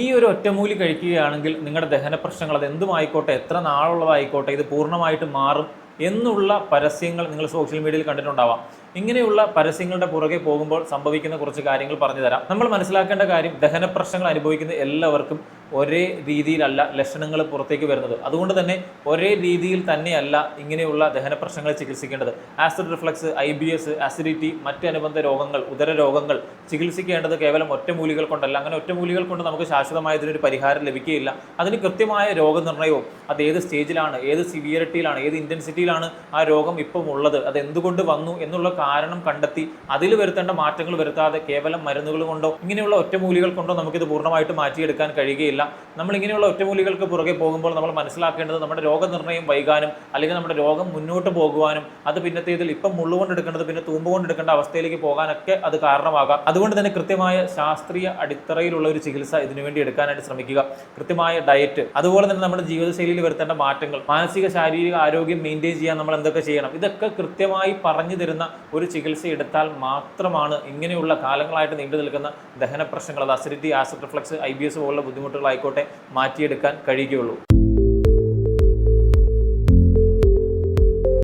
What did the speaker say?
ഈ ഒരു ഒറ്റമൂലി കഴിക്കുകയാണെങ്കിൽ നിങ്ങളുടെ ദഹന പ്രശ്നങ്ങൾ അത് എന്തുമായിക്കോട്ടെ, എത്ര നാളുള്ളതായിക്കോട്ടെ, ഇത് പൂർണ്ണമായിട്ട് മാറും എന്നുള്ള പരസ്യങ്ങൾ നിങ്ങൾ സോഷ്യൽ മീഡിയയിൽ കണ്ടിട്ടുണ്ടാവാം. ഇങ്ങനെയുള്ള പരസ്യങ്ങളുടെ പുറകെ പോകുമ്പോൾ സംഭവിക്കുന്ന കുറച്ച് കാര്യങ്ങൾ പറഞ്ഞു തരാം. നമ്മൾ മനസ്സിലാക്കേണ്ട കാര്യം, ദഹന പ്രശ്നങ്ങൾ അനുഭവിക്കുന്ന എല്ലാവർക്കും ഒരേ രീതിയിലല്ല ലക്ഷണങ്ങൾ പുറത്തേക്ക് വരുന്നത്. അതുകൊണ്ട് തന്നെ ഒരേ രീതിയിൽ തന്നെയല്ല ഇങ്ങനെയുള്ള ദഹന പ്രശ്നങ്ങൾ ചികിത്സിക്കേണ്ടത്. ആസിഡ് റിഫ്ലക്സ്, IBS, ആസിഡിറ്റി, മറ്റ് അനുബന്ധ രോഗങ്ങൾ, ഉദര രോഗങ്ങൾ ചികിത്സിക്കേണ്ടത് കേവലം ഒറ്റമൂലികൾ കൊണ്ടല്ല. അങ്ങനെ ഒറ്റമൂലികൾ കൊണ്ട് നമുക്ക് ശാശ്വതമായ ഇതിനൊരു പരിഹാരം ലഭിക്കുകയില്ല. അതിന് കൃത്യമായ രോഗനിർണയവും, അത് ഏത് സ്റ്റേജിലാണ്, ഏത് സിവിയറിറ്റിയിലാണ്, ഏത് ഇൻറ്റൻസിറ്റിയിലാണ് ആ രോഗം ഇപ്പം ഉള്ളത്, അത് എന്തുകൊണ്ട് വന്നു എന്നുള്ള കാരണം കണ്ടെത്തി അതിൽ വരുത്തേണ്ട മാറ്റങ്ങൾ വരുത്താതെ കേവലം മരുന്നുകൾ കൊണ്ടോ ഇങ്ങനെയുള്ള ഒറ്റമൂലികൾ കൊണ്ടോ നമുക്കിത് പൂർണ്ണമായിട്ട് മാറ്റിയെടുക്കാൻ കഴിയുകയില്ല. നമ്മൾ ഇങ്ങനെയുള്ള ഒറ്റമൂലികൾക്ക് പുറകെ പോകുമ്പോൾ നമ്മൾ മനസ്സിലാക്കേണ്ടത്, നമ്മുടെ രോഗനിർണയം വൈകാനും അല്ലെങ്കിൽ നമ്മുടെ രോഗം മുന്നോട്ട് പോകുവാനും അത് പിന്നത്തേതിൽ ഇപ്പം മുള്ളുകൊണ്ടെടുക്കേണ്ടത് പിന്നെ തൂമ്പ് കൊണ്ടെടുക്കേണ്ട അവസ്ഥയിലേക്ക് പോകാനൊക്കെ അത് കാരണമാകാം. അതുകൊണ്ട് തന്നെ കൃത്യമായ ശാസ്ത്രീയ അടിത്തറയിലുള്ള ഒരു ചികിത്സ ഇതിനുവേണ്ടി എടുക്കാനായിട്ട് ശ്രമിക്കുക. കൃത്യമായ ഡയറ്റ്, അതുപോലെ തന്നെ നമ്മുടെ ജീവിതശൈലിയിൽ വരുത്തേണ്ട മാറ്റങ്ങൾ, മാനസിക ശാരീരിക ആരോഗ്യം മെയിൻറ്റെയിൻ ചെയ്യാൻ നമ്മൾ എന്തൊക്കെ ചെയ്യണം, ഇതൊക്കെ കൃത്യമായി പറഞ്ഞു തരുന്ന ഒരു ചികിത്സ എടുത്താൽ മാത്രമാണ് ഇങ്ങനെയുള്ള കാലങ്ങളായിട്ട് നീണ്ടു നിൽക്കുന്ന ദഹന പ്രശ്നങ്ങൾ, അത് അസിഡിറ്റി, ആസിഡ് റിഫ്ലക്സ്, IBS പോലുള്ള ബുദ്ധിമുട്ടുകളായിക്കോട്ടെ, മാറ്റിയെടുക്കാൻ കഴിയുകയുള്ളൂ.